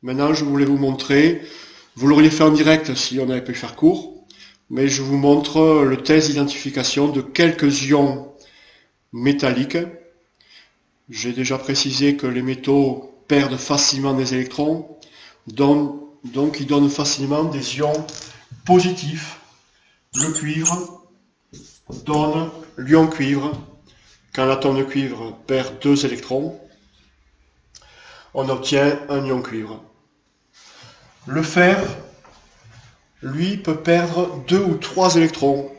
Maintenant, je voulais vous montrer, vous l'auriez fait en direct si on avait pu faire court, mais je vous montre le test d'identification de quelques ions métalliques. J'ai déjà précisé que les métaux perdent facilement des électrons, donc ils donnent facilement des ions positifs. Le cuivre donne l'ion cuivre. Quand l'atome de cuivre perd 2 électrons, on obtient un ion cuivre. Le fer, lui, peut perdre 2 ou 3 électrons.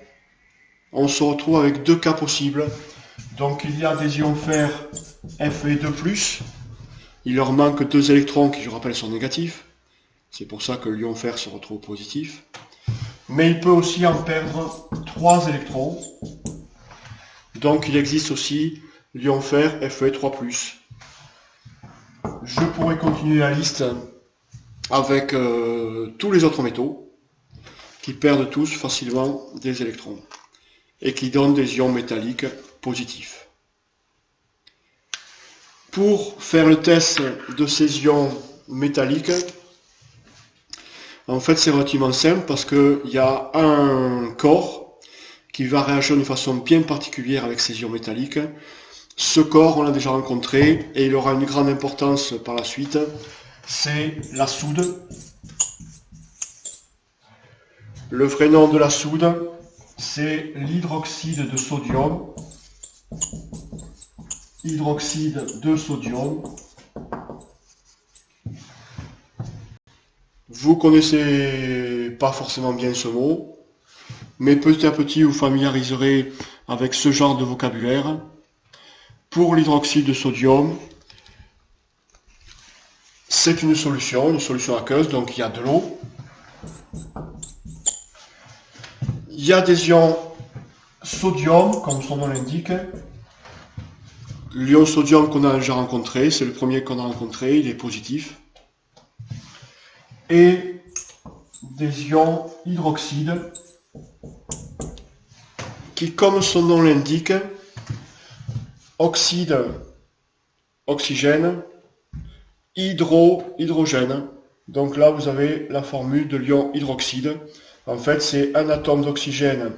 On se retrouve avec 2 cas possibles. Donc il y a des ions fer Fe2+, il leur manque 2 électrons qui, je rappelle, sont négatifs. C'est pour ça que l'ion fer se retrouve positif. Mais il peut aussi en perdre 3 électrons. Donc il existe aussi l'ion fer Fe3+. Je pourrais continuer la liste avec tous les autres métaux qui perdent tous facilement des électrons et qui donnent des ions métalliques positifs. Pour faire le test de ces ions métalliques, en fait c'est relativement simple parce qu'il y a un corps qui va réagir d'une façon bien particulière avec ces ions métalliques. Ce corps, on l'a déjà rencontré et il aura une grande importance par la suite, c'est la soude. Le vrai nom de la soude, c'est l'hydroxyde de sodium. Hydroxyde de sodium. Vous connaissez pas forcément bien ce mot, mais petit à petit vous familiariserez avec ce genre de vocabulaire. Pour l'hydroxyde de sodium, c'est une solution aqueuse, donc il y a de l'eau. Il y a des ions sodium, comme son nom l'indique. L'ion sodium qu'on a déjà rencontré, c'est le premier qu'on a rencontré, il est positif. Et des ions hydroxyde qui, comme son nom l'indique, oxyde, oxygène, hydrogène. Donc là, vous avez la formule de l'ion hydroxyde. En fait, c'est un atome d'oxygène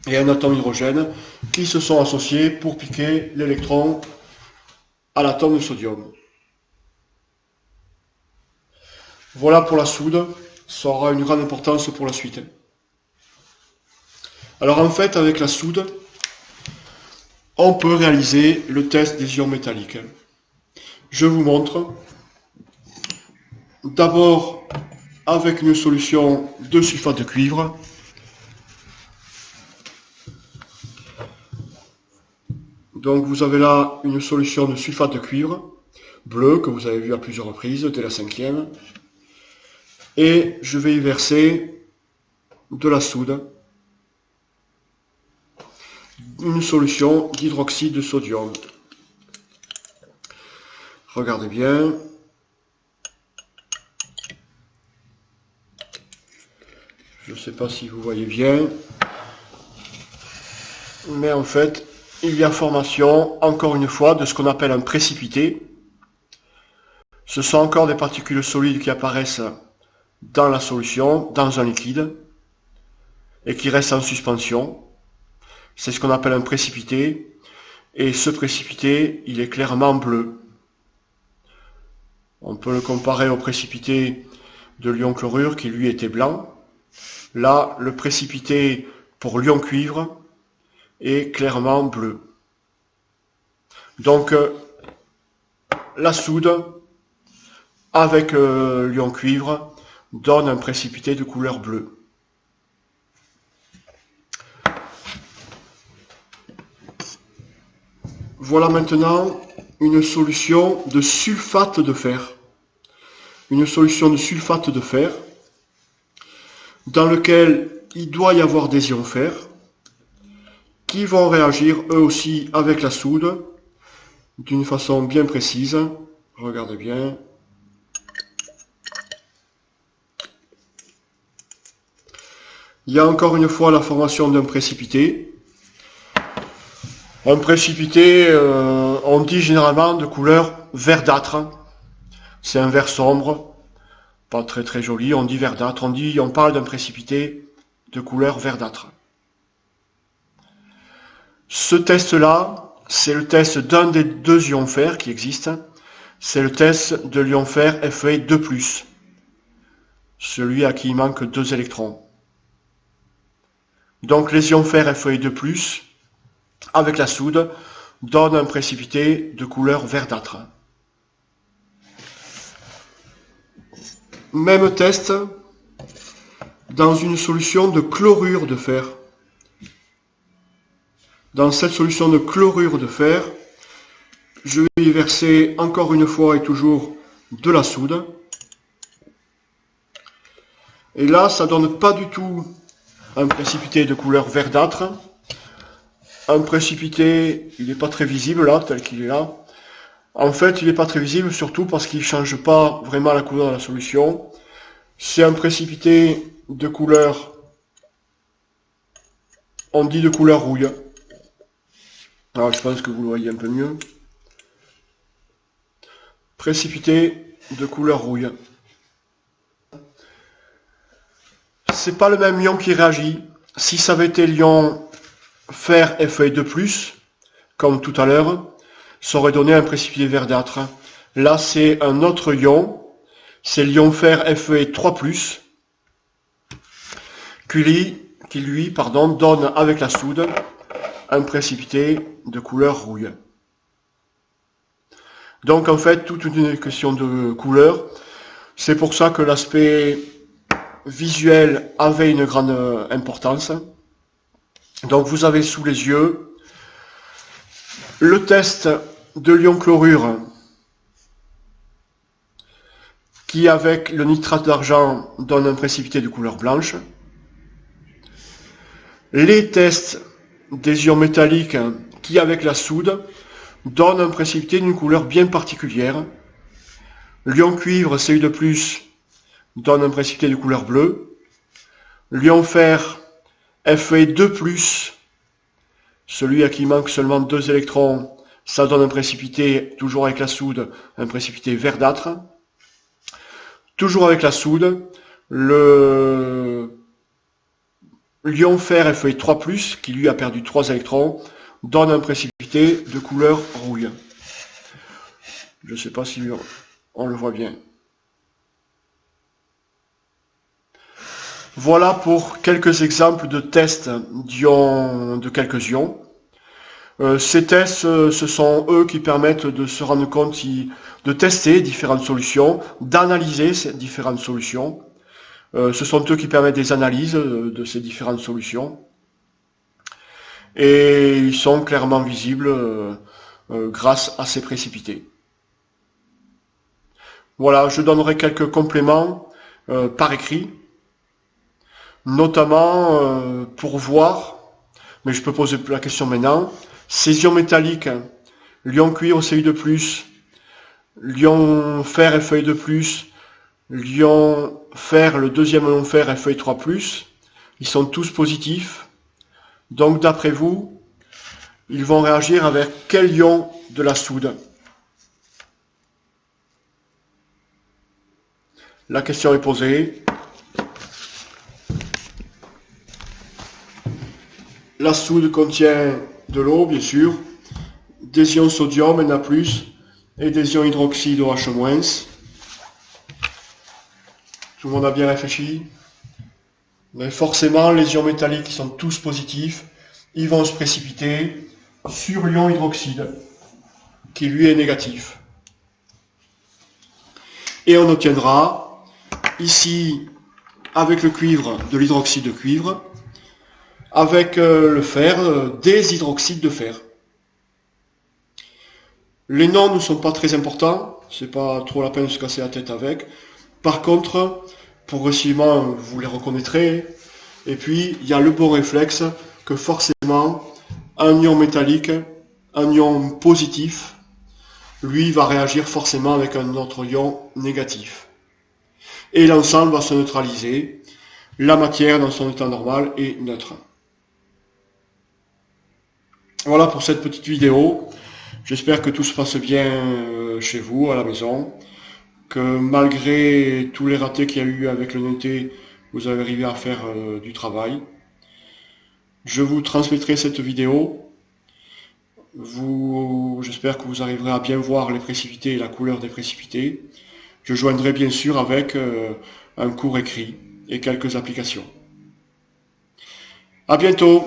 et un atome d'hydrogène qui se sont associés pour piquer l'électron à l'atome de sodium. Voilà pour la soude. Ça aura une grande importance pour la suite. Alors en fait, avec la soude, on peut réaliser le test des ions métalliques. Je vous montre. D'abord, avec une solution de sulfate de cuivre. Donc vous avez là une solution de sulfate de cuivre, bleu, que vous avez vu à plusieurs reprises, dès la 5e. Et je vais y verser de la soude. Une solution d'hydroxyde de sodium. Regardez bien. Je ne sais pas si vous voyez bien. Mais en fait, il y a formation, encore une fois, de ce qu'on appelle un précipité. Ce sont encore des particules solides qui apparaissent dans la solution, dans un liquide, et qui restent en suspension. C'est ce qu'on appelle un précipité. Et ce précipité, il est clairement bleu. On peut le comparer au précipité de l'ion chlorure qui lui était blanc. Là, le précipité pour l'ion cuivre est clairement bleu. Donc, la soude avec l'ion cuivre donne un précipité de couleur bleue. Voilà maintenant une solution de sulfate de fer. Une solution de sulfate de fer dans lequel il doit y avoir des ions fer qui vont réagir eux aussi avec la soude d'une façon bien précise. Regardez bien. Il y a encore une fois la formation d'un précipité. Un précipité, on dit généralement de couleur verdâtre. C'est un vert sombre. Pas très très joli, on dit verdâtre, on parle d'un précipité de couleur verdâtre. Ce test-là, c'est le test d'un des deux ions fer qui existent. C'est le test de l'ion fer Fe2+, celui à qui il manque 2 électrons. Donc les ions fer Fe2+, avec la soude, donnent un précipité de couleur verdâtre. Même test dans une solution de chlorure de fer. Dans cette solution de chlorure de fer, je vais y verser encore une fois et toujours de la soude. Et là, ça donne pas du tout un précipité de couleur verdâtre. Un précipité, il n'est pas très visible là, tel qu'il est là. En fait, il n'est pas très visible, surtout parce qu'il ne change pas vraiment la couleur de la solution. C'est un précipité de couleur, on dit de couleur rouille. Alors, je pense que vous le voyez un peu mieux. Précipité de couleur rouille. C'est pas le même ion qui réagit. Si ça avait été l'ion fer Fe2+, comme tout à l'heure, ça aurait donné un précipité verdâtre. Là, c'est un autre ion, c'est l'ion fer Fe3+, qui lui, donne avec la soude un précipité de couleur rouille. Donc en fait, toute une question de couleur. C'est pour ça que l'aspect visuel avait une grande importance. Donc vous avez sous les yeux le test de l'ion chlorure qui, avec le nitrate d'argent, donne un précipité de couleur blanche. Les tests des ions métalliques qui, avec la soude, donnent un précipité d'une couleur bien particulière. L'ion cuivre Cu2+, donne un précipité de couleur bleue. L'ion fer Fe2+, celui à qui il manque seulement 2 électrons, ça donne un précipité, toujours avec la soude, un précipité verdâtre. Toujours avec la soude, l'ion fer Fe3+, qui lui a perdu 3 électrons, donne un précipité de couleur rouille. Je ne sais pas si on le voit bien. Voilà pour quelques exemples de tests d'ions, de quelques ions. Ces tests, ce sont eux qui permettent de se rendre compte, de tester différentes solutions, d'analyser ces différentes solutions. Ce sont eux qui permettent des analyses de ces différentes solutions. Et ils sont clairement visibles grâce à ces précipités. Voilà, je donnerai quelques compléments par écrit, notamment pour voir, mais je peux poser la question maintenant, ces ions métalliques, l'ion cuivre Cu2+, l'ion fer Fe2+, l'ion fer, le deuxième ion fer Fe3+, ils sont tous positifs. Donc d'après vous, ils vont réagir avec quel ion de la soude? La question est posée. La soude contient de l'eau, bien sûr, des ions sodium Na+, et des ions hydroxyde OH-. Tout le monde a bien réfléchi? Mais forcément, les ions métalliques qui sont tous positifs, ils vont se précipiter sur l'ion hydroxyde, qui lui est négatif. Et on obtiendra, ici, avec le cuivre, de l'hydroxyde de cuivre, avec le fer, des hydroxydes de fer. Les noms ne sont pas très importants, c'est pas trop la peine de se casser la tête avec. Par contre, progressivement, vous les reconnaîtrez. Et puis, il y a le bon réflexe que forcément, un ion métallique, un ion positif, lui va réagir forcément avec un autre ion négatif. Et l'ensemble va se neutraliser. La matière, dans son état normal, est neutre. Voilà pour cette petite vidéo. J'espère que tout se passe bien chez vous, à la maison. que malgré tous les ratés qu'il y a eu avec le NT, vous avez arrivé à faire du travail. Je vous transmettrai cette vidéo. J'espère que vous arriverez à bien voir les précipités et la couleur des précipités. Je joindrai bien sûr avec un cours écrit et quelques applications. À bientôt!